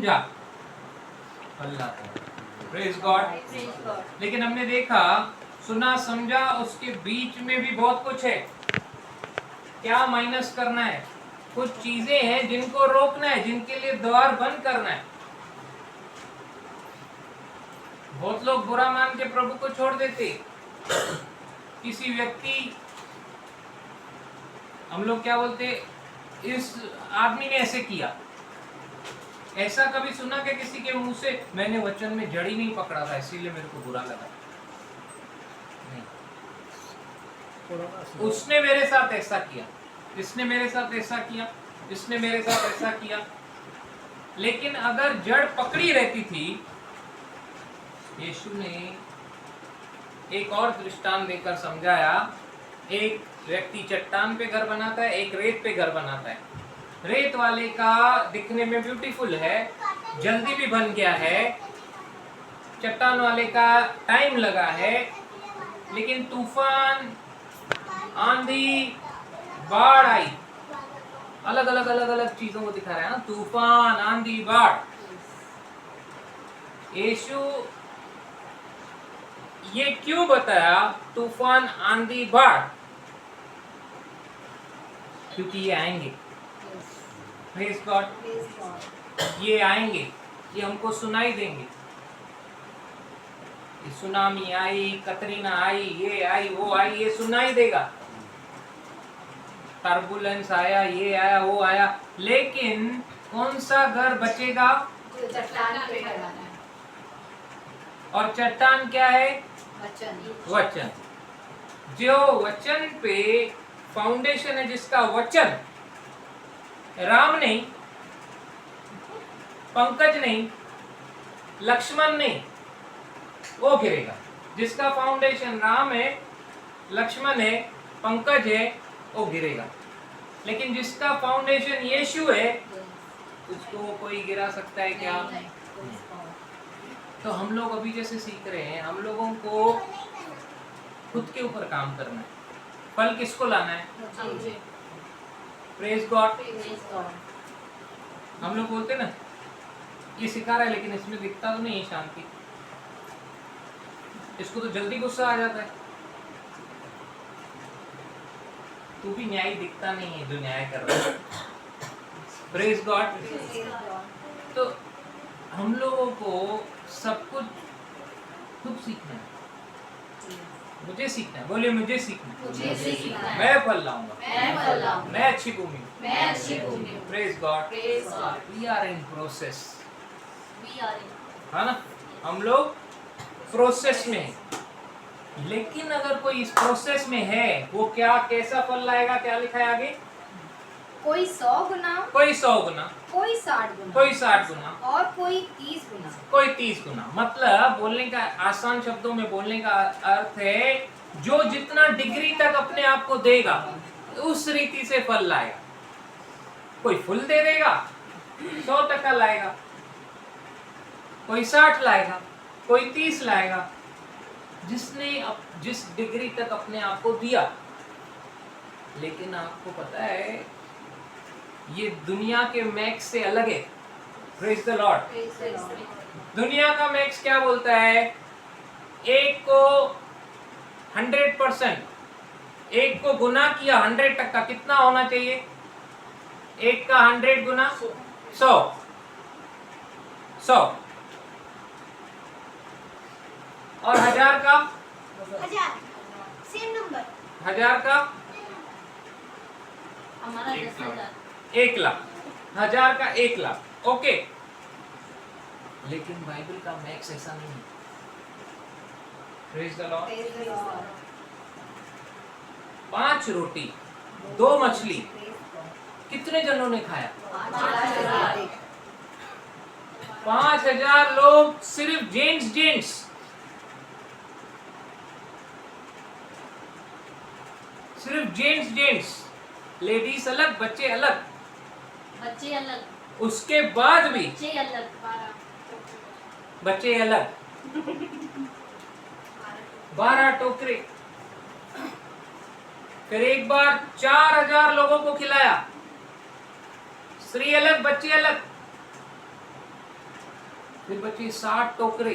समझा अल्लाह को, praise God. लेकिन हमने देखा सुना समझा, उसके बीच में भी बहुत कुछ है। क्या माइनस करना है? कुछ चीजें हैं जिनको रोकना है, जिनके लिए द्वार बंद करना है। बहुत लोग बुरा मान के प्रभु को छोड़ देते। किसी व्यक्ति, हम लोग क्या बोलते, इस आदमी ने ऐसे किया। ऐसा कभी सुना कि किसी के मुंह से मैंने वचन में जड़ ही नहीं पकड़ा था इसीलिए मेरे को बुरा लगा? नहीं, उसने मेरे साथ ऐसा किया, इसने मेरे साथ ऐसा किया, इसने मेरे साथ ऐसा किया। लेकिन अगर जड़ पकड़ी रहती थी, यीशु ने एक और दृष्टांत देकर समझाया। एक व्यक्ति चट्टान पे घर बनाता है, एक रेत पे घर बनाता है। रेत वाले का दिखने में ब्यूटीफुल है, जल्दी भी बन गया है। चट्टान वाले का टाइम लगा है। लेकिन तूफान, आंधी, बाढ़ आई। अलग अलग अलग अलग चीजों को दिखा रहा है ना, तूफान, आंधी, बाढ़। यीशु ये क्यों बताया तूफान, आंधी, बाढ़? क्योंकि ये आएंगे। प्रेज़ गॉड, ये आएंगे, ये हमको सुनाई देंगे। सुनामी आई, कतरीना आई, ये आई, वो आई, ये सुनाई देगा। टर्बुलेंस आया, ये आया, वो आया। लेकिन कौन सा घर बचेगा? चट्टान पे बनाना है। और चट्टान क्या है? वचन। जो वचन पे फाउंडेशन है, जिसका वचन, राम नहीं, पंकज नहीं, लक्ष्मण नहीं, वो गिरेगा। जिसका फाउंडेशन राम है, लक्ष्मण है, पंकज है, वो गिरेगा। लेकिन जिसका फाउंडेशन यीशु है, उसको कोई गिरा सकता है क्या? तो हम लोग अभी जैसे सीख रहे हैं, हम लोगों को खुद के ऊपर काम करना है। फल किसको लाना है? Praise God. हम लोग बोलते ना, ये सिखा रहा है लेकिन इसमें दिखता तो नहीं है शांति। इसको तो जल्दी गुस्सा आ जाता है। तू भी न्याय दिखता नहीं है जो न्याय कर रहा है। Praise God. तो हम लोगों को सब कुछ खुद सीखना है। मुझे सीखना है, बोलिए मुझे सीखना है। मुझे सीखना है। मैं फल लाऊंगा, मैं फल लाऊंगा। मैं अच्छी भूमि हूँ। मैं अच्छी भूमि हूँ। Praise God. Praise God. We are in process, We are in. है ना? हम लोग प्रोसेस में हैं। लेकिन अगर कोई इस प्रोसेस में है, वो क्या, कैसा फल लाएगा? क्या लिखा है आगे? कोई 100 गुना, कोई 100 गुना, कोई 60 गुना, कोई 60 गुना, और कोई 30 गुना। कोई 30 गुना। मतलब बोलने का, आसान शब्दों में बोलने का अर्थ है, जो जितना डिग्री तक अपने आप को देगा, उस रीति से फल लाएगा। कोई फुल दे देगा, 100% लाएगा, कोई 60 लाएगा, कोई 30 लाएगा। जिसने जिस डिग्री तक अपने आप को दिया। लेकिन आपको पता है, ये दुनिया के मैक्स से अलग है। Praise the Lord. दुनिया का मैक्स क्या बोलता है? एक को 100%, एक को गुना किया 100%, कितना होना चाहिए? एक का 100 गुना 100, 100। और 1000 का 1000 सेम नंबर। 1000 का हमारा 10,000। 1 लाख, 1000 का 1 लाख। ओके। लेकिन बाइबल का मैक्स ऐसा नहीं है। Praise the Lord. 5 रोटी 2 मछली कितने जनों ने खाया? 5000 लोग, सिर्फ जेंट्स। सिर्फ जेंट्स, लेडीज अलग, बच्चे अलग। बच्चे अलग, उसके बाद भी बच्चे अलग। बच्चे अलग। 12 टोकरे। फिर एक बार 4000 लोगों को खिलाया। स्त्री अलग, बच्चे अलग। फिर बचे 60 टोकरे।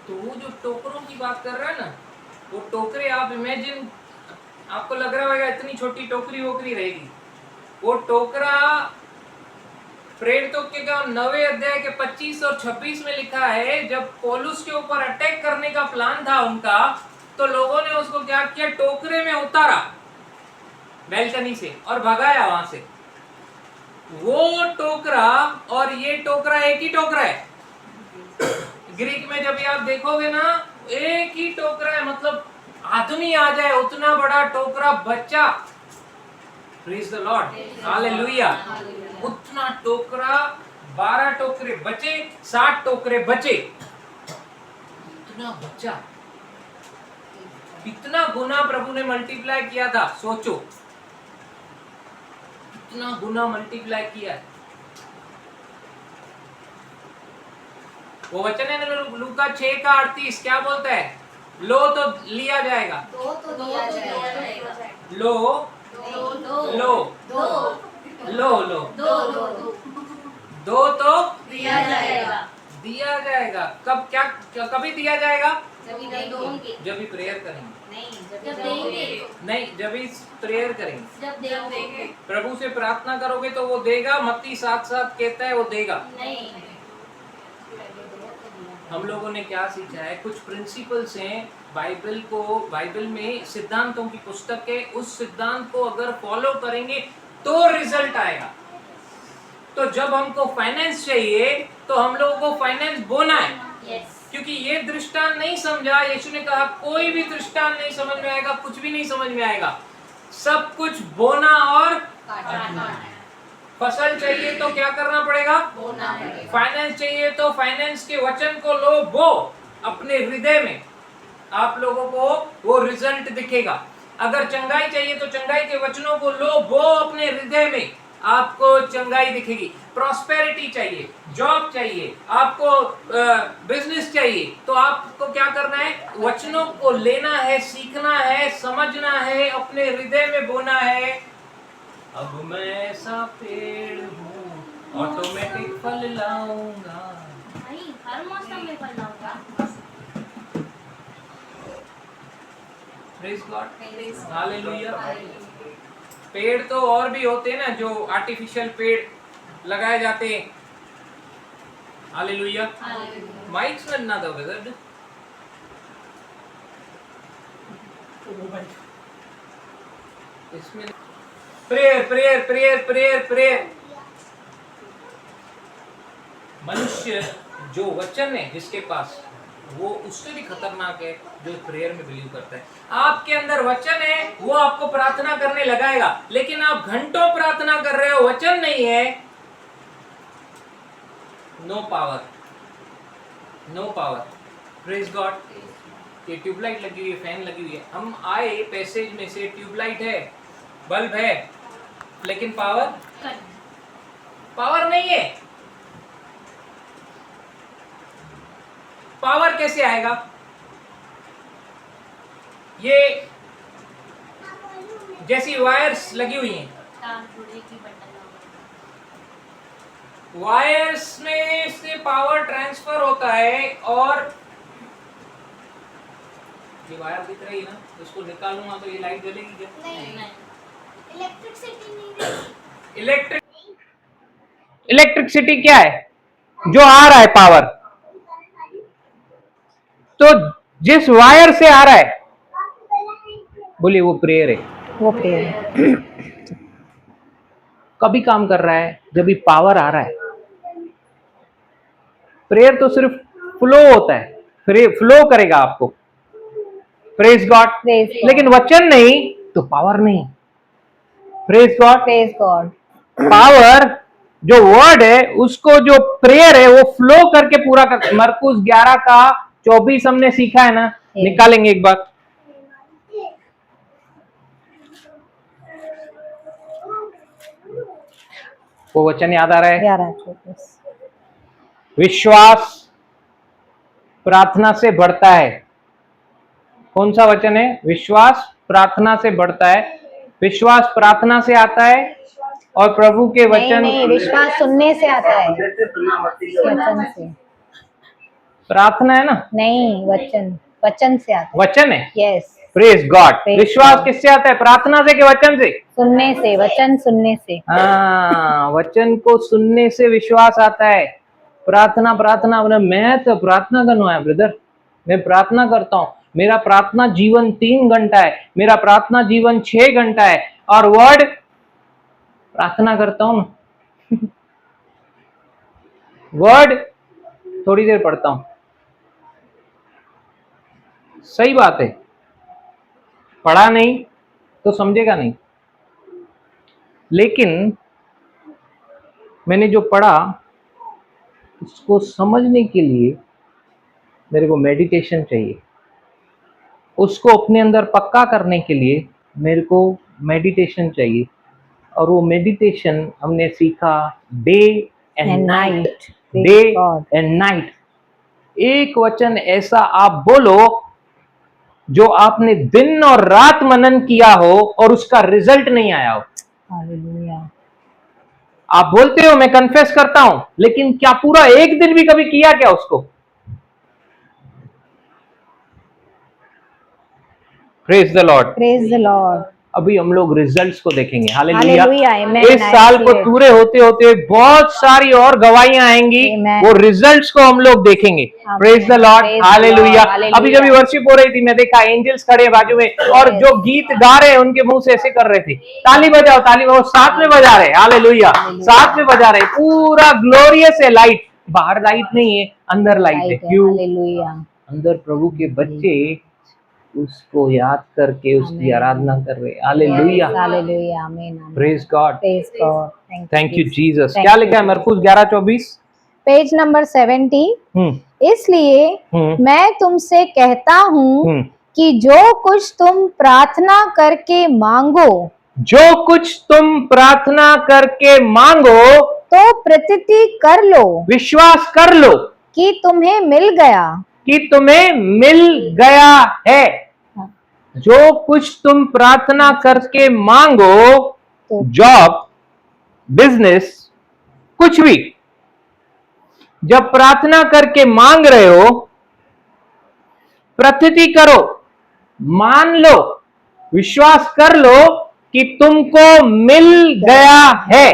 तो वो जो टोकरों की बात कर रहा है ना, वो टोकरे आप इमेजिन, आपको लग रहा होगा इतनी छोटी टोकरी वोकरी रहेगी। वो टोकरा प्रेरितों के 9वें अध्याय के 25 और 26 में लिखा है, जब पौलुस के ऊपर अटैक करने का प्लान था उनका, तो लोगों ने उसको क्या किया, टोकरे में उतारा बैल्कनी से और भगाया वहां से। वो टोकरा और ये टोकरा एक ही टोकरा है। ग्रीक में जब आप देखोगे ना, एक ही टोकरा है, मतलब आदमी आ जाए उतना बड़ा टोकरा बच्चा। Praise the Lord, hallelujah. उतना टोकरा, 12 टोकरे बचे, 60 टोकरे बचे। इतना बच्चा, कितना गुना प्रभु ने मल्टीप्लाई किया था, सोचो कितना गुना मल्टीप्लाई किया है। वो वचन है ना लूका 6 का 38, क्या बोलता है, लो तो लिया जाएगा, दो तो दिया जाएगा, लो दो लो दो लो लो दो दो तो दिया जाएगा। दिया जाएगा। कब, क्या कभी दिया जाएगा, जब देंगे, जब भी प्रेयर करेंगे, जब देंगे, नहीं जब भी प्रेयर करेंगे, जब देंगे, प्रभु से प्रार्थना करोगे तो वो देगा। मत्ती 7:7 कहता है वो देगा। नहीं। हम लोगों ने क्या सीखा है, कुछ प्रिंसिपल्स हैं बाइबल में, सिद्धांतों की पुस्तक है, उस सिद्धांत को अगर फॉलो करेंगे तो रिजल्ट आएगा। तो जब हमको फाइनेंस चाहिए तो हम लोगों को फाइनेंस बोना है। यस। क्योंकि ये दृष्टांत नहीं समझा, यीशु ने कहा कोई भी दृष्टांत नहीं समझ में आएगा, कुछ भी नहीं समझ में आएगा, सब कुछ बोना और काटना। फसल चाहिए तो क्या करना पड़ेगा, बोना है। फाइनेंस चाहिए तो फाइनेंस के वचन को लो, बो अपने हृदय में, आप लोगों को वो रिजल्ट दिखेगा। अगर चंगाई चाहिए तो चंगाई के वचनों को लो, बो अपने हृदय में, आपको चंगाई दिखेगी। प्रॉस्पेरिटी चाहिए, जॉब चाहिए, आपको बिजनेस चाहिए, तो आपको क्या करना है, वचनों को लेना है, सीखना है, समझना है, अपने हृदय में बोना है। अब मैं ऐसा पेड़ हूँ, ऑटोमेटिक फल लाऊंगा। नहीं, हर मौसम में फल लाऊंगा। Praise God, hallelujah. पेड़ तो और भी होते हैं ना, जो आर्टिफिशियल पेड़ लगाए जाते हैं। हालेलुया। माइक्स ना दो ब्रदर, इसमें prayer prayer prayer prayer prayer. मनुष्य जो वचन है जिसके पास, वो उससे भी खतरनाक है जो प्रेयर में बिलीव करता है। आपके अंदर वचन है, वो आपको प्रार्थना करने लगाएगा, लेकिन आप घंटों प्रार्थना कर रहे हो, वचन नहीं है, no power, no power. Praise God. ये ट्यूबलाइट लगी हुई है, फैन लगी हुई है, हम आए पैसेज में से, ट्यूबलाइट है, बल्ब है, लेकिन पावर नहीं है। पावर कैसे आएगा? ये जैसी वायर्स लगी हुई हैं, वायर्स में से पावर ट्रांसफर होता है, और ये वायर दिख रही है ना, इसको निकालूंगा तो ये लाइट जलेगी क्या? नहीं। इलेक्ट्रिसिटी नहीं है। इलेक्ट्रिसिटी क्या है? जो आ रहा है पावर, तो जिस वायर से आ रहा है, बोलिए वो प्रेयर है, वो प्रेयर है। कभी काम कर रहा है जब भी पावर आ रहा है। प्रेयर तो सिर्फ फ्लो होता है, फ्लो करेगा आपको, प्रेज गॉड। लेकिन वचन नहीं तो पावर नहीं, praise God. Praise God. Power जो वर्ड है, उसको जो प्रेयर है वो फ्लो करके पूरा कर। मरकुस 11 का 24 हमने सीखा है ना, निकालेंगे एक बार। वो वचन याद आ रहा है? 11:24। विश्वास प्रार्थना से बढ़ता है। कौन सा वचन है? विश्वास प्रार्थना से बढ़ता है। विश्वास प्रार्थना से आता है, और प्रभु के नहीं वचन। नहीं, विश्वास सुनने से आता है, वचन से प्रार्थना है ना, नहीं, वचन वचन से आता है। वचन है। Yes, praise God. Praise विश्वास God. किससे आता है? प्रार्थना से कि वचन से? सुनने से, वचन सुनने से। हाँ, वचन को सुनने से विश्वास आता है। प्रार्थना प्रार्थना बोले, मैं तो प्रार्थना करना है ब्रदर, मैं प्रार्थना करता हूँ, मेरा प्रार्थना जीवन 3 घंटा है, मेरा प्रार्थना जीवन 6 घंटा है, और वर्ड प्रार्थना करता हूँ ना, वर्ड थोड़ी देर पढ़ता हूँ। सही बात है, पढ़ा नहीं तो समझेगा नहीं, लेकिन मैंने जो पढ़ा उसको समझने के लिए मेरे को मेडिटेशन चाहिए, उसको अपने अंदर पक्का करने के लिए मेरे को मेडिटेशन चाहिए, और वो मेडिटेशन हमने सीखा day and night, day and night. एक वचन ऐसा आप बोलो जो आपने दिन और रात मनन किया हो और उसका रिजल्ट नहीं आया हो। हालेलुया। आप बोलते हो मैं कन्फेस करता हूं, लेकिन क्या पूरा एक दिन भी कभी किया क्या उसको? Praise the Lord, praise the Lord. अभी हम लोग रिजल्ट्स को देखेंगे। हालेलुया। हालेलुया, आमेन। इस साल को पूरे होते होते बहुत सारी और गवाहियां आएंगी, आमेन। वो रिजल्ट्स को हम लोग देखेंगे। Praise the Lord, hallelujah. अभी जब वर्शिप हो रही थी, मैं देखा एंजल्स खड़े हैं बाजू में, और जो गीत गा रहे हैं उनके मुंह से ऐसे कर रहे थे, ताली बजाओ ताली बजाओ, साथ में बजा रहे, हालेलुया, साथ में बजा रहे, पूरा ग्लोरियस है। लाइट, बाहर लाइट नहीं है, अंदर लाइट है। क्यों? हालेलुया। अंदर प्रभु के बच्चे उसको याद करके उसकी आराधना कर रहे। हालेलुया, हालेलुया, आमीन। Praise God, praise God. Thank you Jesus. क्या लिखा है मरकुस 11:24, पेज नंबर 70। इसलिए मैं तुमसे कहता हूँ कि जो कुछ तुम प्रार्थना करके मांगो, जो कुछ तुम प्रार्थना करके मांगो, तो प्रतीति कर लो, विश्वास कर लो कि तुम्हें मिल गया, कि तुम्हें मिल गया है। जो कुछ तुम प्रार्थना करके मांगो, जॉब, बिजनेस, कुछ भी, जब प्रार्थना करके मांग रहे हो, प्रतीति करो, मान लो, विश्वास कर लो कि तुमको मिल गया है।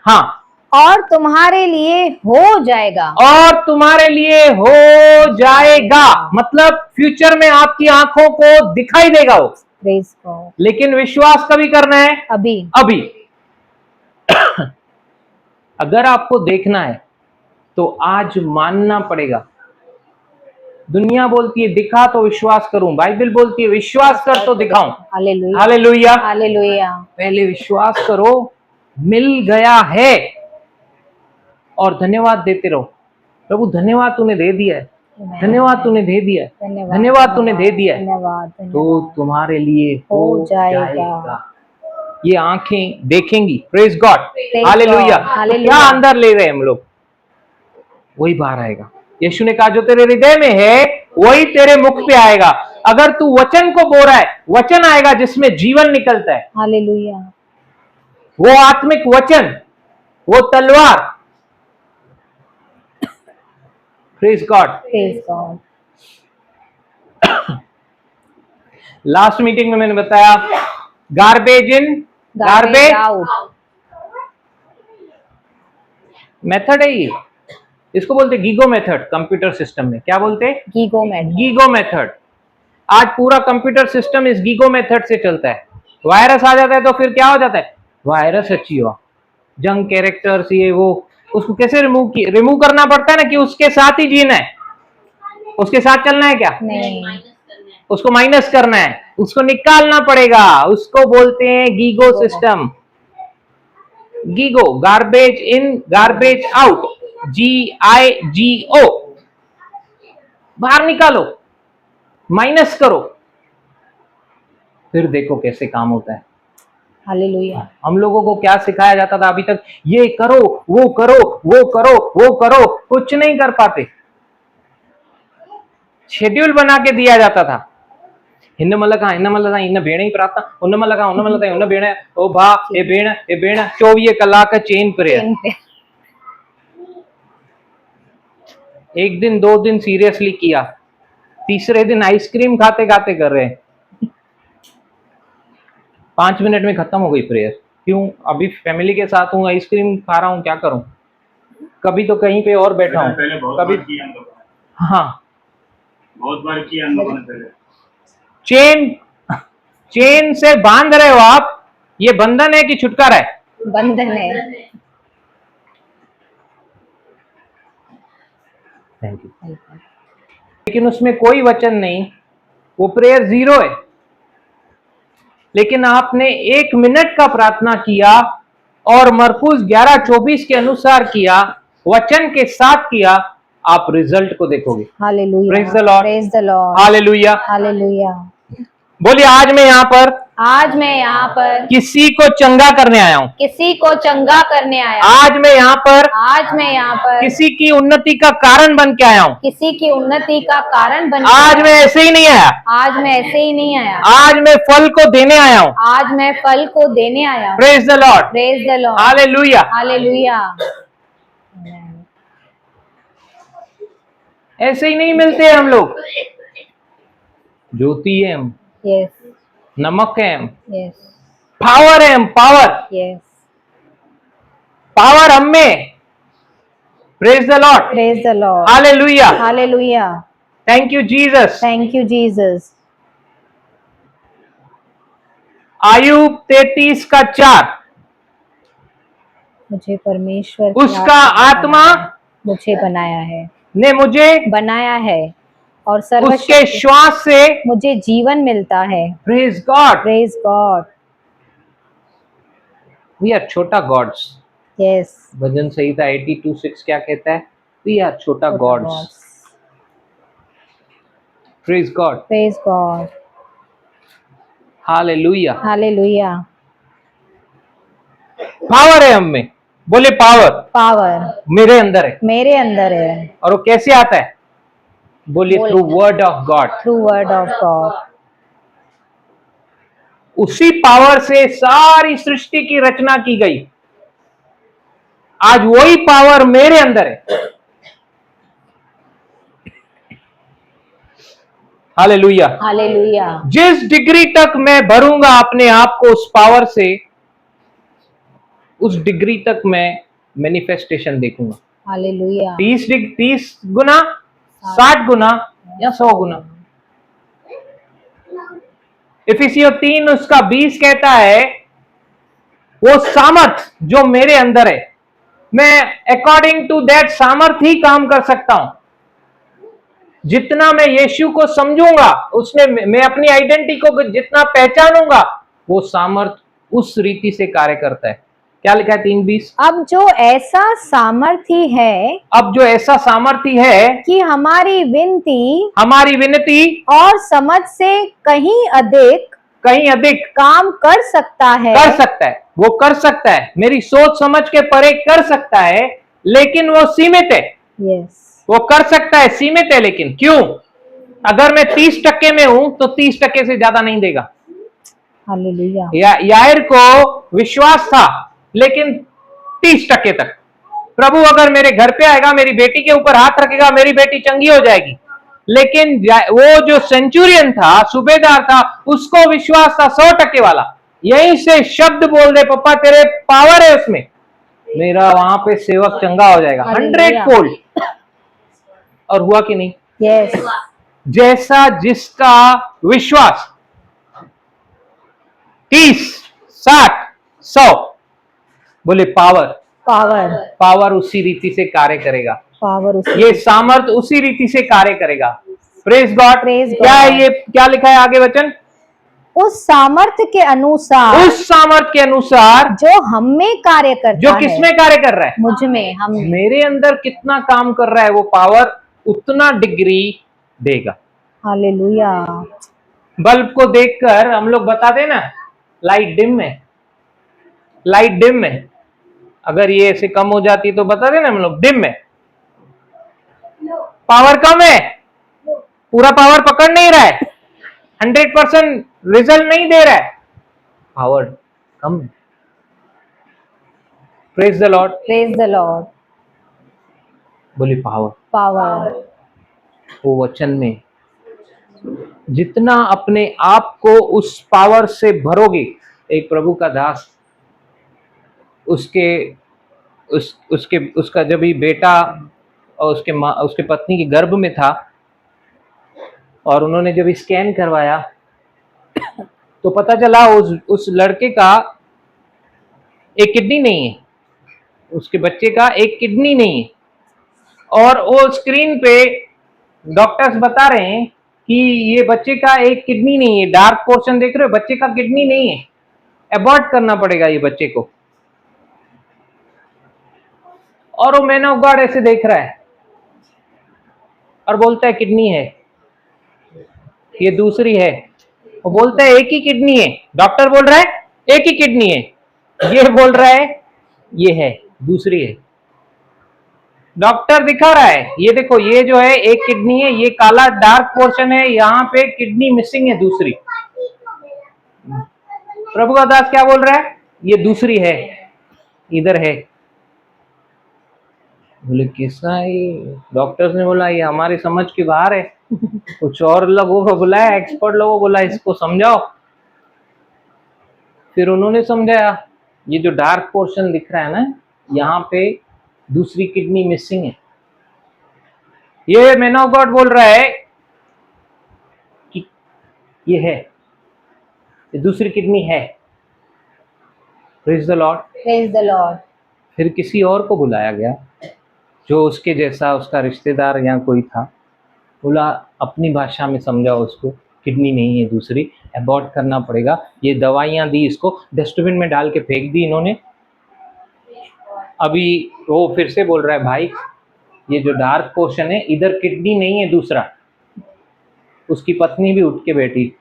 हाँ, और तुम्हारे लिए हो जाएगा, और तुम्हारे लिए हो जाएगा, मतलब फ्यूचर में आपकी आंखों को दिखाई देगा वो। Praise God. लेकिन विश्वास कभी करना है? अभी। अभी। अगर आपको देखना है तो आज मानना पड़ेगा। दुनिया बोलती है दिखा तो विश्वास करूं, बाइबल बोलती है विश्वास कर तो दिखाऊं। Hallelujah, hallelujah, hallelujah. पहले विश्वास करो, मिल गया है, और धन्यवाद देते रहो। प्रभु धन्यवाद तूने दे दिया है, धन्यवाद तूने दे दिया है, धन्यवाद तूने दे दिया है, तो तुम्हारे लिए हो जाएगा। ये आंखें देखेंगी। Praise God, hallelujah. क्या अंदर ले रहे हैं हम लोग, वही बाहर आएगा। यीशु ने कहा जो तेरे हृदय में है वही तेरे मुख पे आएगा। अगर तू वचन को बोल रहा है, वचन आएगा जिसमें जीवन निकलता है। हालेलुया। वो आत्मिक वचन, वो तलवार। Praise God, praise God. Last meeting में मैंने बताया गार्बेज इन, गार्बेज आउट मेथड है ये। इसको बोलते गीगो मेथड। कंप्यूटर सिस्टम में क्या बोलते? GIGO method. GIGO method. आज पूरा कंप्यूटर सिस्टम इस गीगो मेथड से चलता है। वायरस आ जाता है तो फिर क्या हो जाता है? वायरस अच्छी हुआ, जंक कैरेक्टर्स, ये वो, उसको कैसे रिमूव करना पड़ता है ना, कि उसके साथ ही जीना है, उसके साथ चलना है। क्या नहीं, उसको माइनस करना है, उसको निकालना पड़ेगा। उसको बोलते हैं GIGO system. GIGO, garbage in garbage out, GIGO। बाहर निकालो, माइनस करो, फिर देखो कैसे काम होता है। हालेलुया। हम लोगों को क्या सिखाया जाता था अभी तक? ये करो, वो करो, वो करो, वो करो, कुछ नहीं कर पाते। शेड्यूल बना के दिया जाता था, इन भेण ही प्रार्थना उन भेण ओ भा ए भेण 24 कलाक चेन प्रेयर। एक दिन 2 दिन सीरियसली किया, तीसरे दिन आइसक्रीम खाते खाते कर रहे हैं। 5 मिनट में खत्म हो गई प्रेयर। क्यों? अभी फैमिली के साथ हूँ, आइसक्रीम खा रहा हूँ, क्या करूं? कभी तो कहीं पे और बैठा हूँ, कभी हाँ बहुत बार किया हम लोगों ने पहले। चेन से बांध रहे हो आप, ये बंधन है कि छुटकारा है? बंधन है। Thank you. लेकिन उसमें कोई वचन नहीं, वो प्रेयर 0 है। लेकिन आपने 1 मिनट का प्रार्थना किया और मरकुस 11:24 के अनुसार किया, वचन के साथ किया, आप रिजल्ट को देखोगे। Hallelujah, praise the Lord, praise the Lord, hallelujah, hallelujah. बोलिए आज मैं यहाँ पर किसी को चंगा करने आया हूँ। किसी को चंगा करने आया। आज मैं यहाँ पर किसी की उन्नति का कारण बन के आया हूँ। की उन्नति का कारण बन। आज मैं ऐसे ही नहीं आया, आज मैं फल को देने आया हूँ। आज मैं फल को देने आया हूँ। Praise the Lord, praise the Lord, hallelujah, hallelujah. ऐसे ही नहीं मिलते हम लोग। ज्योति है हम, यस, नमक है हम, यस, पावर है हम, यस। पावर हम में। Praise the Lord, praise the Lord, hallelujah, hallelujah. Thank you Jesus. Thank you Jesus. Ayub 33:4, मुझे परमेश्वर की उसका आत्मा मुझे बनाया है, ने मुझे बनाया है और उसके सर्वशक्ति श्वास से मुझे जीवन मिलता है। Praise God. Praise God, we are छोटा गॉड्स। यस। भजन संहिता 82:6 क्या कहता है? वी आर छोटा gods. Praise God, praise God, hallelujah. Hallelujah. Power है हम में, बोले पावर पावर मेरे अंदर है। मेरे अंदर है। और वो कैसे आता है? बोलिए through word of God. Through word of God. उसी पावर से सारी सृष्टि की रचना की गई। आज वही पावर मेरे अंदर है। Hallelujah, hallelujah. जिस डिग्री तक मैं भरूंगा अपने आप को उस पावर से, उस डिग्री तक मैं मैनिफेस्टेशन देखूंगा। हालेलुया। 30 गुना, 60 गुना या 100 गुना। इफिसियों 3 उसका 20 कहता है, वो सामर्थ जो मेरे अंदर है, मैं अकॉर्डिंग टू दैट सामर्थ ही काम कर सकता हूं। जितना मैं यीशु को समझूंगा, उसमें मैं अपनी आइडेंटिटी को जितना पहचानूंगा, वो सामर्थ उस रीति से कार्य करता है। क्या लिखा है 3:20? अब जो ऐसा सामर्थी है कि हमारी विनती और समझ से कहीं अधिक काम कर सकता है। वो कर सकता है, मेरी सोच समझ के परे कर सकता है, लेकिन वो सीमित है। यस, वो कर सकता है, सीमित है। लेकिन क्यों? अगर मैं 30% में हूं तो 30% से ज्यादा नहीं देगा। हालेलुया। याईर को विश्वास था, लेकिन 30% तक। प्रभु अगर मेरे घर पे आएगा, मेरी बेटी के ऊपर हाथ रखेगा, मेरी बेटी चंगी हो जाएगी। लेकिन वो जो सेंचुरियन था, सूबेदार था, उसको विश्वास था 100% वाला। यहीं से शब्द बोल दे, पप्पा तेरे पावर है उसमें, मेरा वहां पे सेवक चंगा हो जाएगा 100 फोल्ड। और हुआ कि नहीं? यस। जैसा जिसका विश्वास, 30, 60, 100, बोले पावर उसी रीति से कार्य करेगा। ये सामर्थ उसी रीति से कार्य करेगा। Praise God. क्या है ये? क्या लिखा है आगे वचन? उस सामर्थ्य के अनुसार जो हम में कार्य करता जो है। किसमें कार्य कर रहा है? मुझ में, हम में। मेरे अंदर कितना काम कर रहा है, वो पावर उतना डिग्री देगा। हालेलुया। बल्ब को देखकर हम लोग बताते ना, लाइट डिम है। अगर ये ऐसे कम हो जाती तो बता देना हम लोग, डिम है, पावर कम है, पूरा पावर पकड़ नहीं रहा है। 100% रिजल्ट नहीं दे रहा है, power come. Praise the Lord, praise the Lord. बोली पावर। पावर। वो वचन में जितना अपने आप को उस पावर से भरोगे, एक प्रभु का दास उसका जब ही बेटा और उसके पत्नी के गर्भ में था, और उन्होंने जब स्कैन करवाया तो पता चला उस लड़के का एक किडनी नहीं है, उसके बच्चे का एक किडनी नहीं है। और वो स्क्रीन पे डॉक्टर्स बता रहे हैं कि ये बच्चे का एक किडनी नहीं है, डार्क पोर्शन देख रहे हो, बच्चे का किडनी नहीं है, अबॉर्ट करना पड़ेगा ये बच्चे को। और वो मैन ऑफ गॉड ऐसे देख रहा है और बोलता है किडनी है, ये दूसरी है। वो बोलता है एक ही किडनी है, डॉक्टर बोल रहा है एक ही किडनी है, ये बोल रहा है ये है, दूसरी है। डॉक्टर दिखा रहा है ये देखो, ये जो है एक किडनी है, ये काला डार्क पोर्शन है, यहाँ पे किडनी मिसिंग है दूसरी। प्रभु का दास क्या बोल रहा है, ये दूसरी है, इधर है। बोले कैसा है? डॉक्टर्स ने बोला ये हमारी समझ के बाहर है। कुछ और लोगों को बुलाया, एक्सपर्ट लोगों को बोला इसको समझाओ। फिर उन्होंने समझाया, ये जो डार्क पोर्शन दिख रहा है ना, यहाँ पे दूसरी किडनी मिसिंग है। ये मैन ऑफ गॉड बोल रहा है कि ये है, ये दूसरी किडनी है। Praise the Lord, praise the Lord. फिर किसी और को बुलाया गया जो उसके जैसा उसका रिश्तेदार या कोई था। बोला अपनी भाषा में समझाओ उसको, किडनी नहीं है दूसरी, अबॉर्ट करना पड़ेगा। ये दवाइयाँ दी, इसको डस्टबिन में डाल के फेंक दी इन्होंने। अभी वो फिर से बोल रहा है भाई ये जो डार्क पोर्शन है इधर किडनी नहीं है दूसरा। उसकी पत्नी भी उठ के बैठी,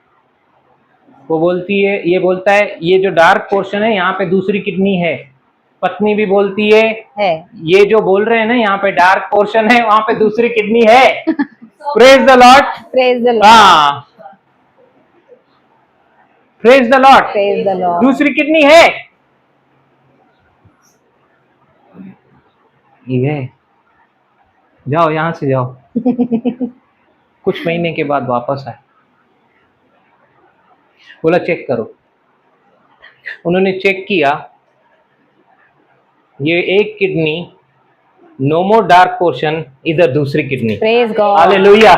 वो बोलती है, ये बोलता है ये जो डार्क पोर्शन है यहाँ पे दूसरी किडनी है। पत्नी भी बोलती है ये जो बोल रहे हैं ना यहाँ पे डार्क पोर्शन है, वहां पे दूसरी किडनी है। Praise the Lord, praise the Lord. हाँ, praise the Lord, praise the Lord. दूसरी किडनी है, ये है। जाओ यहां से जाओ। कुछ महीने के बाद वापस आए, बोला चेक करो। उन्होंने चेक किया, ये एक kidney, no more dark portion, इधर दूसरी kidney. Praise God, hallelujah,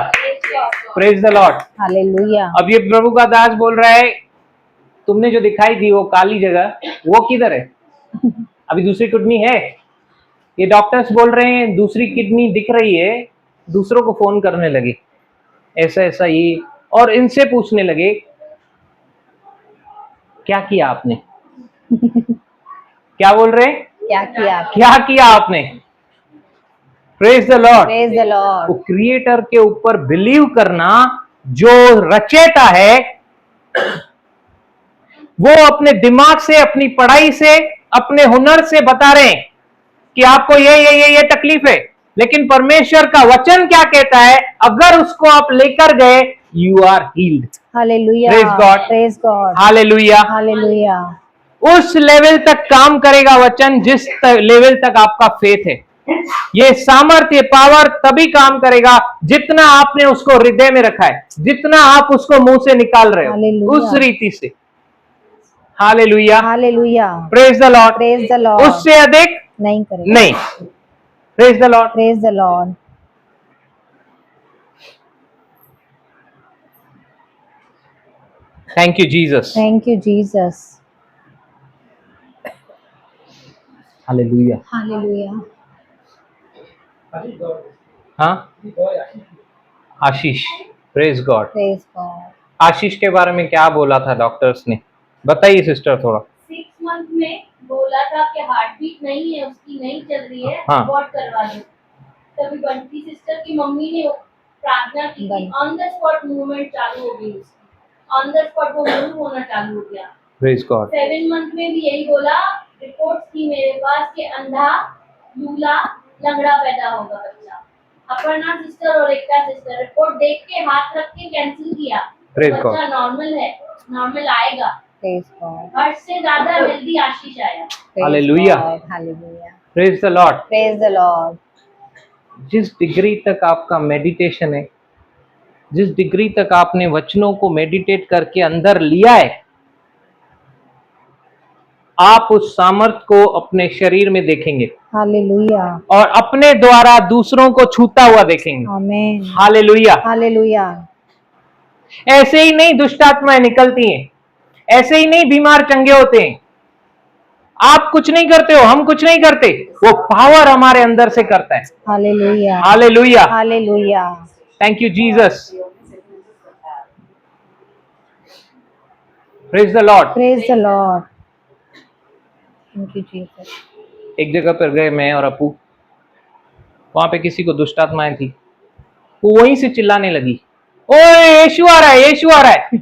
praise the Lord. Hallelujah. अब ये प्रभु का दास बोल रहा है तुमने जो दिखाई दी वो काली जगह, वो किधर है? अभी दूसरी किडनी है। ये डॉक्टर्स बोल रहे हैं दूसरी किडनी दिख रही है। दूसरों को फोन करने लगे, ऐसा ऐसा ये, और इनसे पूछने लगे क्या किया आपने? क्या बोल रहे हैं? क्या किया? क्या किया आपने? Praise the Lord, praise the Lord. वो क्रिएटर के ऊपर बिलीव करना, जो रचेता है वो अपने दिमाग से, अपनी पढ़ाई से, अपने हुनर से बता रहे हैं कि आपको ये तकलीफ है, लेकिन परमेश्वर का वचन क्या कहता है? अगर उसको आप लेकर गए, you are healed. Hallelujah, praise God, praise God, hallelujah, hallelujah. उस लेवल तक काम करेगा वचन जिस लेवल तक आपका फेथ है। ये सामर्थ्य, पावर तभी काम करेगा जितना आपने उसको हृदय में रखा है, जितना आप उसको मुंह से निकाल रहे हो, हालेलुया। उस रीति से। Hallelujah, hallelujah. Praise the Lord, praise the Lord. उससे अधिक नहीं करेगा। नहीं। Praise the Lord, praise the Lord. Thank you Jesus, thank you Jesus. Hallelujah. Hallelujah. हाँ, Ashish, praise God. Praise God. Ashish के बारे में क्या बोला था डॉक्टर्स ने? बताइए सिस्टर थोड़ा। 6 मंथ में बोला था कि हार्ट बीट नहीं है, उसकी नहीं चल रही है, हाँ। अबॉर्ट करवा दो। तभी बंटी सिस्टर की मम्मी ने प्रार्थना की थी, ऑन द स्पॉट मूवमेंट चालू हो गई उसकी, ऑन द स्पॉट वो मूव होना चालू हो गया। Praise God. 7 मंथ में भी यही बोला, रिपोर्ट्स थी मेरे पास कि अंधा, लूला, लंगड़ा पैदा होगा बच्चा। अपर्णा सिस्टर और एकता सिस्टर रिपोर्ट देख के हाथ रख के कैंसिल किया Praise God. बच्चा नॉर्मल है, नॉर्मल आएगा। Praise God. हर्ष से ज्यादा हेल्दी आशीष आया। Praise Hallelujah. God. Hallelujah. Praise the Lord. Praise the Lord. जिस डिग्री तक आपका मेडिटेशन है, जिस डिग्री तक आपने वचनों को मेडिटेट करके अंदर लिया है, आप उस सामर्थ को अपने शरीर में देखेंगे Hallelujah. और अपने द्वारा दूसरों को छूता हुआ देखेंगे। Amen. हालेलुया। Hallelujah. ऐसे ही नहीं दुष्ट आत्माएं निकलती हैं, ऐसे ही नहीं बीमार चंगे होते हैं। आप कुछ नहीं करते हो, हम कुछ नहीं करते, वो पावर हमारे अंदर से करता है। Hallelujah. Hallelujah. Hallelujah. Thank you Jesus. Praise the Lord. Praise the Lord. Thank you, Jesus. एक जगह पर गए मैं और अपू, वहां पे किसी को दुष्ट आत्माएं थी, वो वहीं से चिल्लाने लगी, ओए यीशु आ रहा है, यीशु आ रहा है।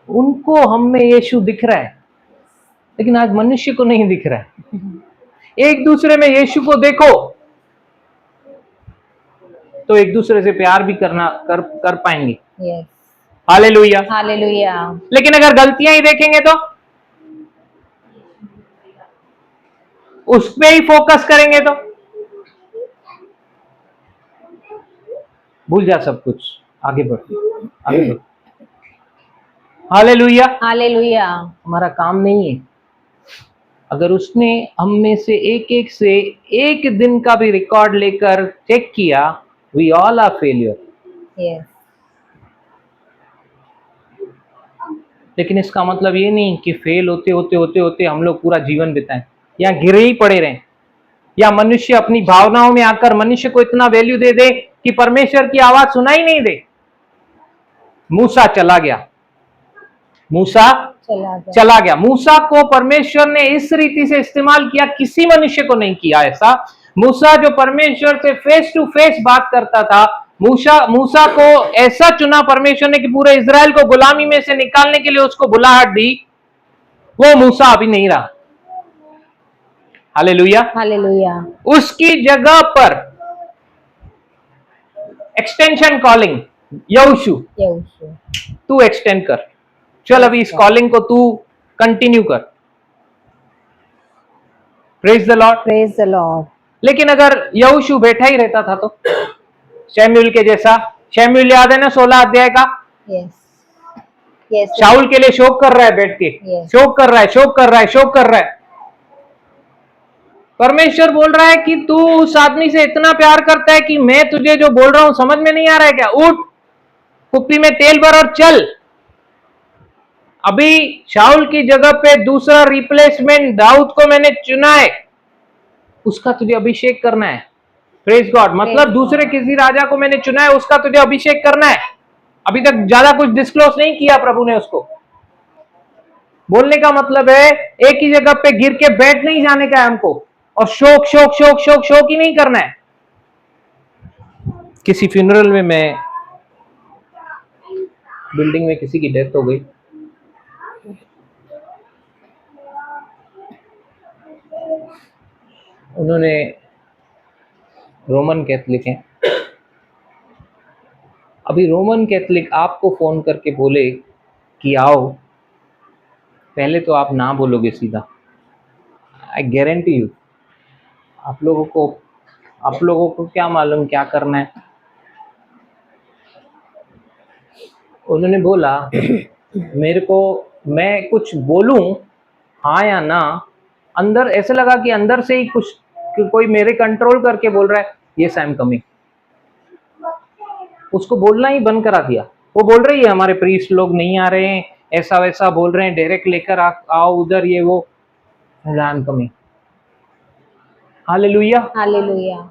उनको हम में यीशु दिख रहा है, लेकिन आज मनुष्य को नहीं दिख रहा है। एक दूसरे में यीशु को देखो तो एक दूसरे से प्यार भी कर पाएंगे। Yes. हालेलुया। Hallelujah. लेकिन अगर गलतियां ही देखेंगे तो उस पे ही फोकस करेंगे तो भूल जा सब कुछ, आगे बढ़, आगे बढ़। हालेलुया। Hallelujah. हमारा काम नहीं है। अगर उसने हम में से एक दिन का भी रिकॉर्ड लेकर चेक किया, we all are failure. Yes. लेकिन इसका मतलब ये नहीं कि फेल होते हम लोग पूरा जीवन बिताएं या गिरे ही पड़े रहें, या मनुष्य अपनी भावनाओं में आकर मनुष्य को इतना वैल्यू दे दे कि परमेश्वर की आवाज सुनाई नहीं दे। मूसा चला गया, मूसा चला गया। मूसा को परमेश्वर ने इस रीति से इस्तेमाल किया, किसी मनुष्य को नहीं किया ऐसा। मूसा जो परमेश्वर से फेस टू फेस बात करता था, मूसा को ऐसा चुना परमेश्वर ने कि पूरे इजराइल को गुलामी में से निकालने के लिए उसको बुलाहट दी। वो मूसा अभी नहीं रहा। हालेलुया। Hallelujah. उसकी जगह पर एक्सटेंशन कॉलिंग, यहोशू Yeshua. तू एक्सटेंड कर, चल अभी इस कॉलिंग को तू कंटिन्यू कर। Praise the Lord. Praise the Lord. लेकिन अगर यहोशू बैठा ही रहता था तो शमूएल के जैसा, शमूएल याद है ना 16 अध्याय का, Yes. Yes. शाऊल के लिए शोक कर रहा है बैठ के, Yes. शोक कर रहा है। परमेश्वर बोल रहा है कि तू उस आदमी से इतना प्यार करता है कि मैं तुझे जो बोल रहा हूं समझ में नहीं आ रहा है क्या? उठ, कुप्पी में तेल भर और चल। अभी शाऊल की जगह पे दूसरा रिप्लेसमेंट दाऊद को मैंने चुना है, उसका तुझे अभिषेक करना है। Praise God. मतलब दूसरे किसी राजा को मैंने चुना है, उसका तुझे अभिषेक करना है। अभी तक ज्यादा कुछ डिस्क्लोज नहीं किया प्रभु ने उसको। बोलने का मतलब है एक ही जगह पे गिर के बैठ नहीं जाने का है हमको, और शोक ही नहीं करना है। किसी फ्यूनरल में मैं बिल्डिंग में किसी की डेथ हो गई, उन्होंने रोमन कैथलिक हैं। अभी रोमन कैथलिक आपको फोन करके बोले कि आओ, पहले तो आप ना बोलोगे सीधा। आई गारंटी यू, आप लोगों को क्या मालूम क्या करना है। उन्होंने बोला मेरे को, मैं कुछ बोलूं हाँ या ना, अंदर ऐसे लगा कि अंदर से ही कुछ कोई मेरे कंट्रोल करके बोल रहा है यस आई एम कमिंग। उसको बोलना ही बंद करा दिया। वो बोल रही है हमारे प्रीस्ट लोग नहीं आ रहे हैं, ऐसा वैसा बोल रहे हैं, डायरेक्ट लेकर आओ उधर, ये वो। I am coming. Hallelujah. Hallelujah.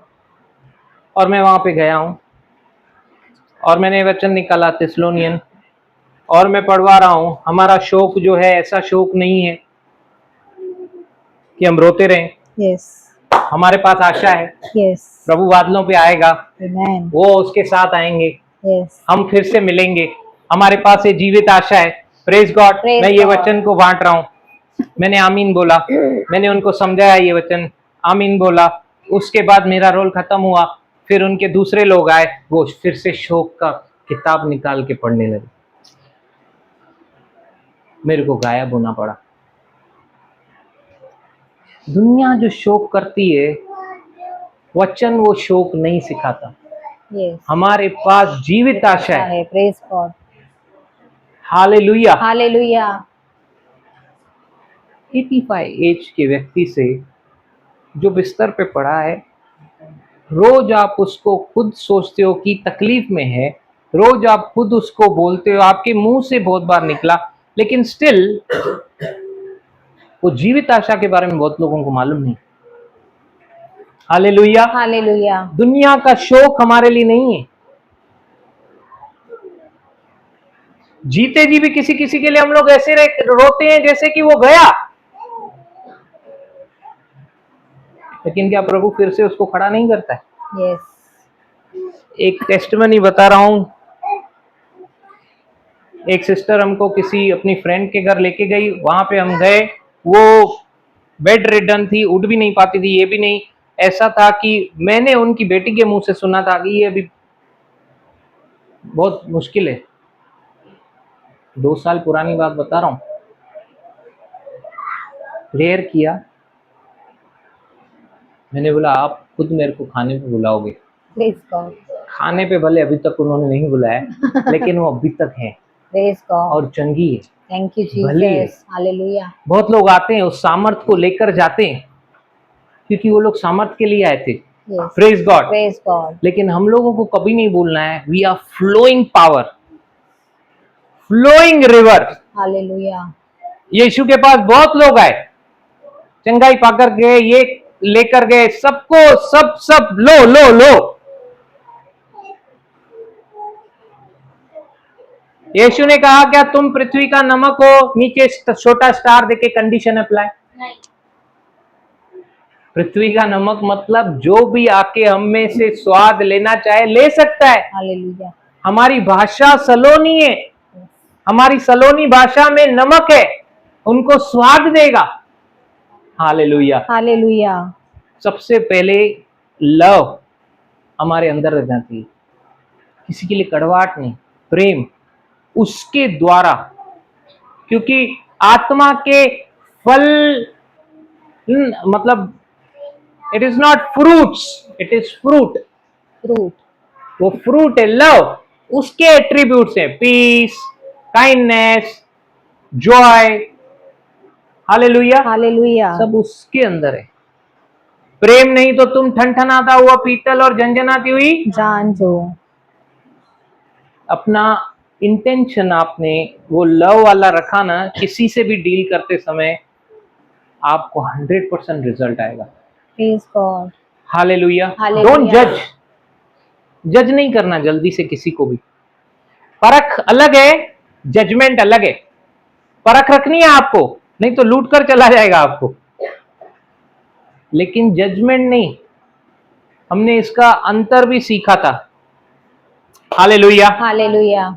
और मैं वहां पे गया हूं और मैंने वचन निकाला थिस्सलुनीयन, और मैं पढ़वा रहा हूं। हमारा शोक जो है ऐसा शोक नहीं है कि हम रोते रहें। Yes. हमारे पास आशा है, Yes. प्रभु बादलों पे आएगा, Amen. वो उसके साथ आएंगे, Yes. हम फिर से मिलेंगे। हमारे पास ये जीवित आशा है। Praise God. Praise मैं ये God. वचन को बांट रहा हूं। मैंने आमीन बोला, मैंने उनको समझाया ये वचन, आमीन बोला। उसके बाद मेरा रोल खत्म हुआ, फिर उनके दूसरे लोग आए, वो फिर से शोक का किताब निकाल के पढ़ने लगे, मेरे को गायब होना पड़ा। दुनिया जो शोक करती है, वचन वो शोक नहीं सिखाता। Yes. हमारे पास जीवित आशा है। Praise God. Hallelujah. Hallelujah. 85 as के व्यक्ति से जो बिस्तर पे पड़ा है, रोज आप उसको खुद सोचते हो कि तकलीफ में है, रोज आप खुद उसको बोलते हो, आपके मुंह से बहुत बार निकला, लेकिन स्टिल वो जीवित आशा के बारे में बहुत लोगों को मालूम नहीं। हालेलुया। Hallelujah. दुनिया का शोक हमारे लिए नहीं है। जीते जी भी किसी किसी के लिए हम लोग ऐसे रोते हैं जैसे कि वो गया, लेकिन क्या प्रभु फिर से उसको खड़ा नहीं करता है? Yes. एक टेस्टिमनी बता रहा हूं। एक सिस्टर हमको किसी अपनी फ्रेंड के घर लेके गई, वहां पे हम गए, वो बेड रिडन थी, उठ भी नहीं पाती थी, ये भी नहीं, ऐसा था कि मैंने उनकी बेटी के मुंह से सुना था कि ये अभी बहुत मुश्किल है। 2 साल पुरानी बात बता रहा हूं। प्रेयर किया, मैंने बोला आप खुद मेरे को खाने पे बुलाओगे। Praise God. खाने पे भले अभी तक उन्होंने नहीं बुलाया, लेकिन वो अभी तक है Praise God. और चंगी है। Thank you, भली है। Jesus. Hallelujah. बहुत लोग आते हैं, उस सामर्थ को लेकर जाते हैं, क्योंकि वो लोग सामर्थ के लिए आए थे। Yes. Praise God. Praise God. लेकिन हम लोगों को कभी नहीं बोलना है, we are flowing power, flowing river. Hallelujah. Yeshu के पास बहुत लोग आए, चंगाई पाकर गए, ये लेकर गए, सबको सब लो लो लो। यीशु ने कहा क्या तुम पृथ्वी का नमक हो? नीचे छोटा स्टार देके कंडीशन अप्लाई। नहीं, पृथ्वी का नमक मतलब जो भी आके हम में से स्वाद लेना चाहे ले सकता है। Hallelujah. हमारी भाषा सलोनी है, हमारी सलोनी भाषा में नमक है, उनको स्वाद देगा। हालेलुया। Hallelujah. सबसे पहले लव हमारे अंदर रहना चाहिए, किसी के लिए कड़वाहट नहीं, प्रेम उसके द्वारा, क्योंकि आत्मा के फल मतलब it is not fruits, it is fruit. Fruit. वो फ्रूट है लव, उसके एट्रीब्यूट्स हैं peace, kindness, joy. Hallelujah. Hallelujah. सब उसके अंदर है। प्रेम नहीं तो तुम ठनठनाता हुआ पीतल और झंझनाती हुई जान जो। अपना इंटेंशन आपने वो लव वाला रखा ना, किसी से भी डील करते समय आपको 100% रिजल्ट आएगा। Praise God. Hallelujah. Hallelujah. Don't जज नहीं करना जल्दी से किसी को भी। परख अलग है, जजमेंट अलग है। परख रखनी है आपको, नहीं तो लूट कर चला जाएगा आपको, लेकिन जजमेंट नहीं। हमने इसका अंतर भी सीखा था। Hallelujah. Hallelujah.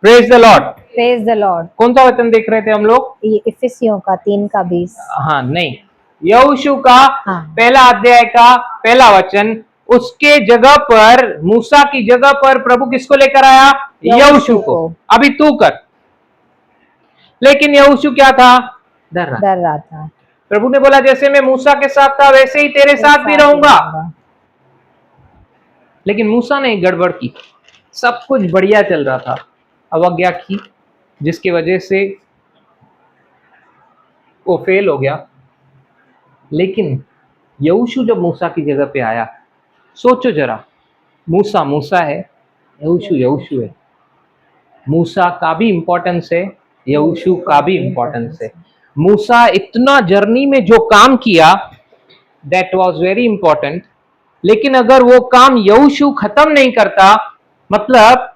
Praise the Lord. Praise the Lord. कौन सा वचन देख रहे थे हम लोग? ये इफिसियों का 3:20। हाँ नहीं, यहोशू का हाँ। पहला अध्याय का पहला वचन, उसके जगह पर, मूसा की जगह पर प्रभु किसको लेकर आया? यहोशू को। अभी तू कर। लेकिन यहोशू क्या था? डर रहा था। प्रभु ने बोला जैसे मैं मूसा के साथ था वैसे ही तेरे साथ भी रहूंगा। लेकिन मूसा ने एक गड़बड़ की, सब कुछ बढ़िया चल रहा था, अवज्ञा की, जिसकी वजह से वो फेल हो गया। लेकिन यहोशू जब मूसा की जगह पे आया, सोचो जरा, मूसा मूसा है, यहोशू है। मूसा का भी इंपॉर्टेंस है, यहोशू का भी इंपॉर्टेंस है। मूसा इतना जर्नी में जो काम किया दैट वाज वेरी इंपॉर्टेंट, लेकिन अगर वो काम यहोशू खत्म नहीं करता, मतलब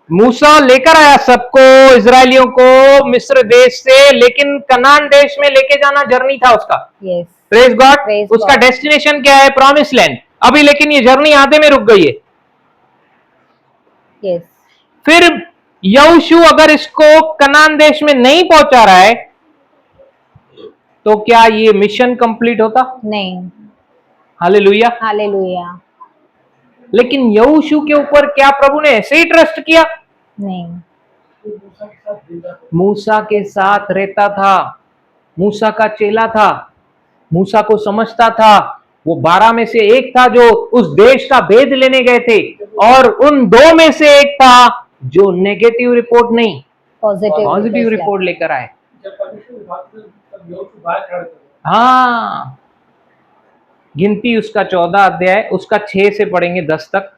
मूसा लेकर आया सबको, इजरायलियों को मिस्र देश से, लेकिन कनान देश में लेके जाना जर्नी था उसका। Yes. Praise God. Praise उसका God. डेस्टिनेशन क्या है? Promise land. अभी लेकिन ये जर्नी आधे में रुक गई है। Yes. फिर यहोशू अगर इसको कनान देश में नहीं पहुंचा रहा है, तो क्या ये मिशन कंप्लीट होता? नहीं। हालेलुया। Hallelujah. लेकिन यहोशू के ऊपर क्या प्रभु ने ऐसे ही ट्रस्ट किया? नहीं, मूसा के साथ रहता था, मूसा का चेला था, मूसा को समझता था। वो 12 में से एक था जो उस देश का भेद लेने गए थे, और उन 2 में से एक था जो नेगेटिव रिपोर्ट नहीं, पॉजिटिव रिपोर्ट लेकर आए। हाँ, गिनती उसका 14 अध्याय, उसका 6 से पढ़ेंगे 10 तक।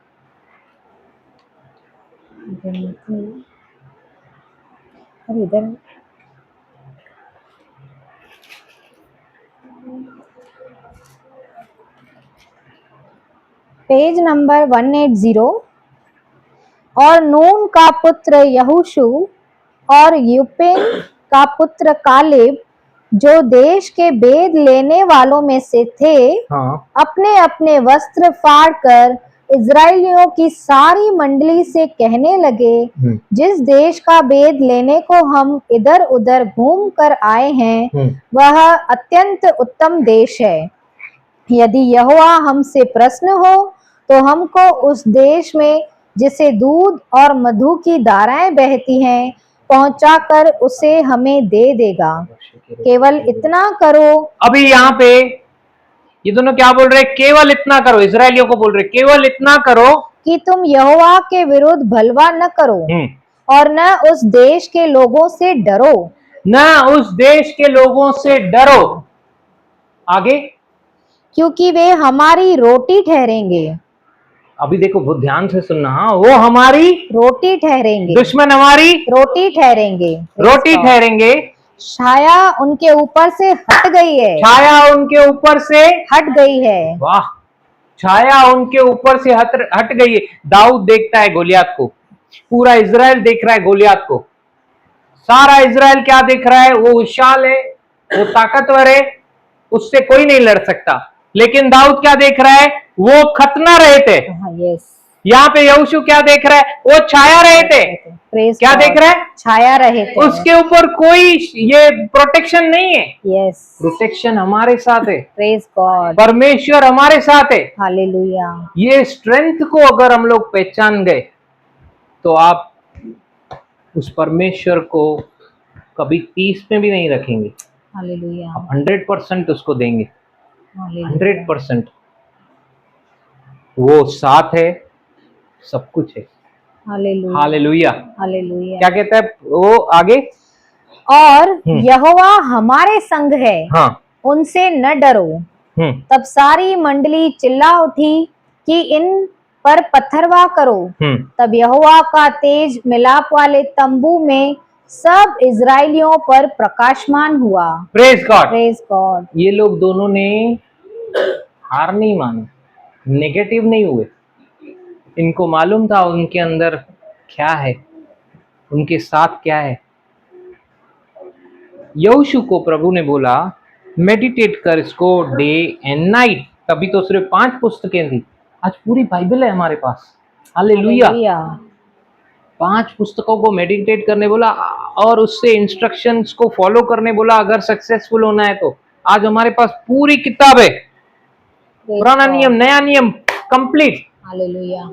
और इधर पेज नंबर 180। और नून का पुत्र यहोशू और यूपेन का पुत्र कालेब, जो देश के भेद लेने वालों में से थे, हाँ, अपने अपने वस्त्र फाड़कर इजराइलियों की सारी मंडली से कहने लगे, जिस देश का भेद लेने को हम इधर उधर घूम कर आए हैं, वह अत्यंत उत्तम देश है। यदि यहोवा हमसे प्रसन्न हो तो हमको उस देश में, जिसे दूध और मधु की धाराएं बहती हैं, पहुंचाकर उसे हमें दे देगा। केवल इतना करो। अभी यहाँ पे ये दोनों क्या बोल रहे? केवल इतना करो, इजरायलियों को बोल रहे केवल इतना करो कि तुम यहोवा के विरुद्ध भलवा न करो, और न उस देश के लोगों से डरो। न उस देश के लोगों से डरो। आगे, क्योंकि वे हमारी रोटी ठहरेंगे। अभी देखो, बहुत ध्यान से सुनना। हाँ, वो हमारी रोटी ठहरेंगे, दुश्मन हमारी रोटी ठहरेंगे, रोटी ठहरेंगे। छाया उनके ऊपर से हट गई है, छाया उनके ऊपर से हट गई है। वाह, छाया उनके ऊपर से हट गई है। दाऊद देखता है गोलियत को, पूरा इजराइल देख रहा है गोलियत को। सारा इजराइल क्या देख रहा है? वो विशाल है, वो ताकतवर है, उससे कोई नहीं लड़ सकता। लेकिन दाऊद क्या देख रहा है? वो खतना रहे थे। यस। यहाँ पे यहोशू क्या देख रहा है? वो छाया रहे थे। क्या देख रहा है? छाया रहे थे। उसके ऊपर कोई ये प्रोटेक्शन नहीं है। यस, प्रोटेक्शन हमारे साथ है। प्रेज गॉड, परमेश्वर हमारे साथ है। हालेलुया। ये स्ट्रेंथ को अगर हम लोग पहचान गए तो आप उस परमेश्वर को कभी 30 में भी नहीं रखेंगे। हालेलुया, आप 100% उसको देंगे। 100% वो साथ है, सब कुछ है। Hallelujah, hallelujah, hallelujah. क्या कहता है वो आगे? और यहोवा हमारे संग है, हाँ, उनसे न डरो। तब सारी मंडली चिल्ला उठी कि इन पर पत्थरवा करो। तब यहोवा का तेज मिलाप वाले तंबू में सब इजराइलियों पर प्रकाशमान हुआ। Praise God, praise God. ये लोग दोनों ने हार नहीं मानी, नेगेटिव नहीं हुए। इनको मालूम था उनके अंदर क्या है, उनके साथ क्या है। यहोशू को प्रभु ने बोला मेडिटेट कर इसको डे एंड नाइट। तभी तो सिर्फ 5 पुस्तकें थी, आज पूरी बाइबल है हमारे पास। हालेलुया। 5 पुस्तकों को मेडिटेट करने बोला और उससे इंस्ट्रक्शंस को फॉलो करने बोला। अगर सक्सेसफुल होना है तो आज हमारे पास पूरी किताब है, पुराना नियम नया नियम कंप्लीट। हालेलुया।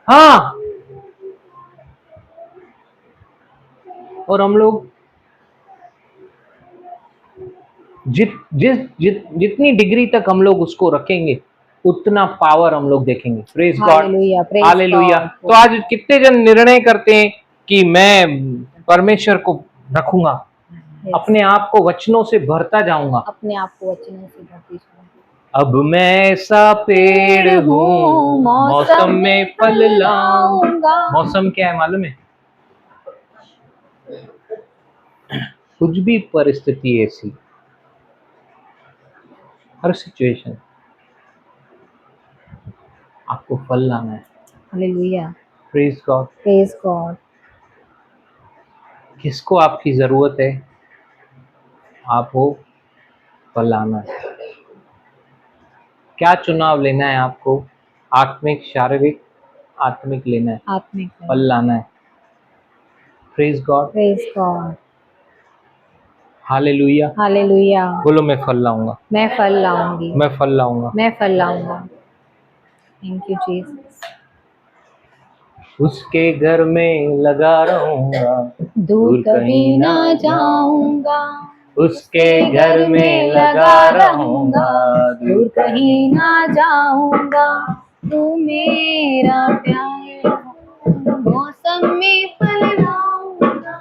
हाँ, और हम लोग जितनी डिग्री तक हम लोग उसको रखेंगे उतना पावर हम लोग देखेंगे। Praise God, hallelujah. तो आज कितने जन निर्णय करते हैं कि मैं परमेश्वर को रखूंगा, अपने आप को वचनों से भरता जाऊंगा, अपने आप को वचनों से भरती जाऊंगा। अब मैं ऐसा पेड़ हूँ मौसम में फल लाऊंगा। मौसम क्या है मालूम है? कुछ भी परिस्थिति ऐसी, हर सिचुएशन आपको फल लाना है। Hallelujah, praise God, praise God. किसको आपकी जरूरत है? आपको फल लाना है। क्या चुनाव लेना है आपको? आत्मिक, शारीरिक? आत्मिक लेना है, आत्मिक फल लाना है। Praise God, praise God, hallelujah, hallelujah. बोलो मैं फल लाऊंगा, मैं फल लाऊंगी, मैं फल लाऊंगा। मैं फल लाऊंगा। Thank you Jesus. उसके घर में लगा रहूंगा, दूर कभी ना जाऊंगा, उसके घर में लगा रहूंगा, दूर कहीं ना जाऊंगा। तू मेरा प्यार मौसम में फल लाऊंगा,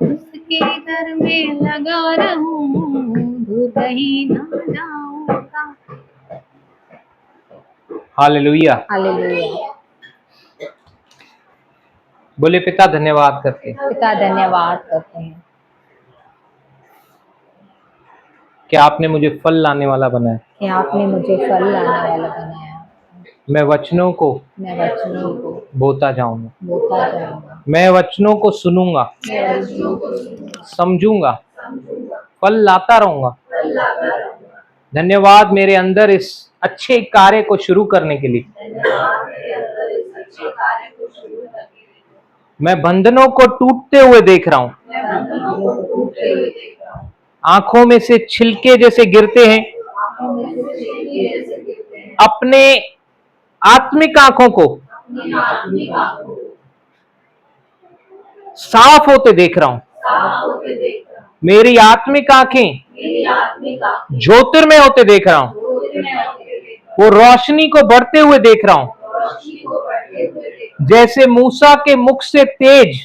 उसके घर में लगा रहूं, दूर कहीं ना जाऊंगा। हालेलुया। हालेलुया। बोले पिता धन्यवाद करते हैं पिता धन्यवाद करते हैं कि आपने मुझे फल लाने वाला बनाया। कि आपने मुझे फल लाने वाला बनाया। मैं वचनों को मैं वचनों को बोता जाऊंगा, बोता जाऊंगा, मैं वचनों को सुनूंगा, मैं वचनों को सुनूंगा, समझूंगा, फल लाता रहूंगा। धन्यवाद मेरे अंदर इस अच्छे कार्य को शुरू करने के लिए। मैं बंधनों को टूटते हुए देख रहा हूँ, आंखों में से छिलके जैसे गिरते हैं, अपने आत्मिक आंखों को साफ होते देख रहा हूँ। मेरी आत्मिक आंखें ज्योतिर्मय होते देख रहा हूँ, वो रोशनी को बढ़ते हुए देख रहा हूँ। जैसे मूसा के मुख से तेज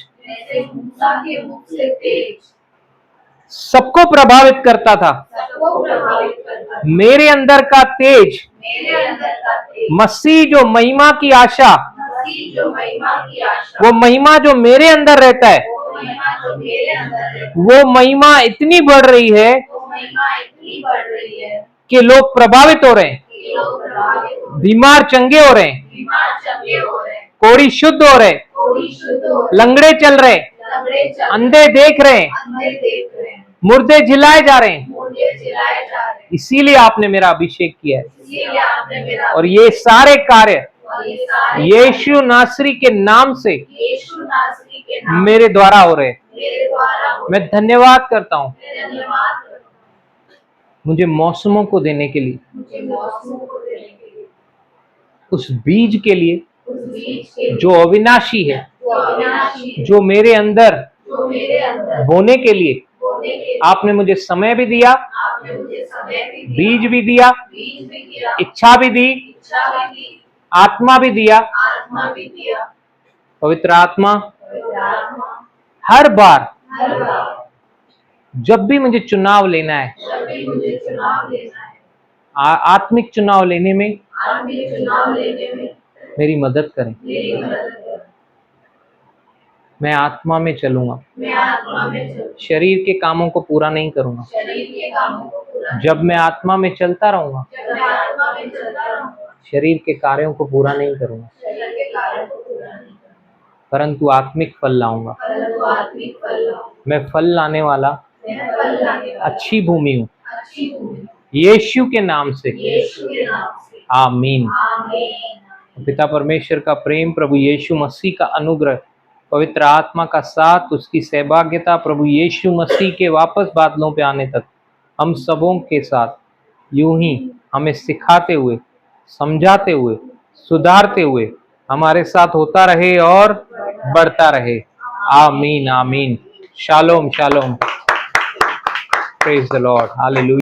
सबको प्रभावित करता था, मेरे अंदर का तेज, मसीह जो महिमा की आशा, वो महिमा जो मेरे अंदर रहता है, वो महिमा इतनी बढ़ रही है कि लोग प्रभावित हो रहे हैं, बीमार चंगे हो रहे हैं, कोढ़ी शुद्ध हो रहे, लंगड़े चल रहे, अंधे देख रहे, मुर्दे जिलाए जा रहे हैं। इसीलिए आपने मेरा अभिषेक किया है और ये सारे कार्य यीशु नासरी के नाम से मेरे द्वारा हो रहे। मैं धन्यवाद करता हूँ मुझे मौसमों को देने के लिए, उस बीज के लिए जो अविनाशी है, जो मेरे अंदर बोने के लिए आपने मुझे समय भी दिया, बीज भी दिया, इच्छा भी दी, आत्मा भी दिया। पवित्र आत्मा हर बार जब भी मुझे चुनाव लेना है, आत्मिक चुनाव लेने में मेरी मदद करें। मैं आत्मा में चलूंगा, शरीर के कामों को पूरा नहीं करूंगा। जब मैं आत्मा में चलता रहूंगा, शरीर के कार्यों को पूरा नहीं करूंगा, परंतु आत्मिक फल लाऊंगा। मैं फल लाने वाला अच्छी भूमि हूँ, यीशु के नाम से, आमीन। पिता परमेश्वर का प्रेम, प्रभु यीशु मसीह का अनुग्रह, पवित्र आत्मा का साथ, उसकी सहभागिता प्रभु यीशु मसीह के वापस बादलों पे आने तक हम सबों के साथ यूं ही हमें सिखाते हुए, समझाते हुए, सुधारते हुए हमारे साथ होता रहे और बढ़ता रहे। आमीन आमीन। Shalom shalom. Praise the Lord. Hallelujah.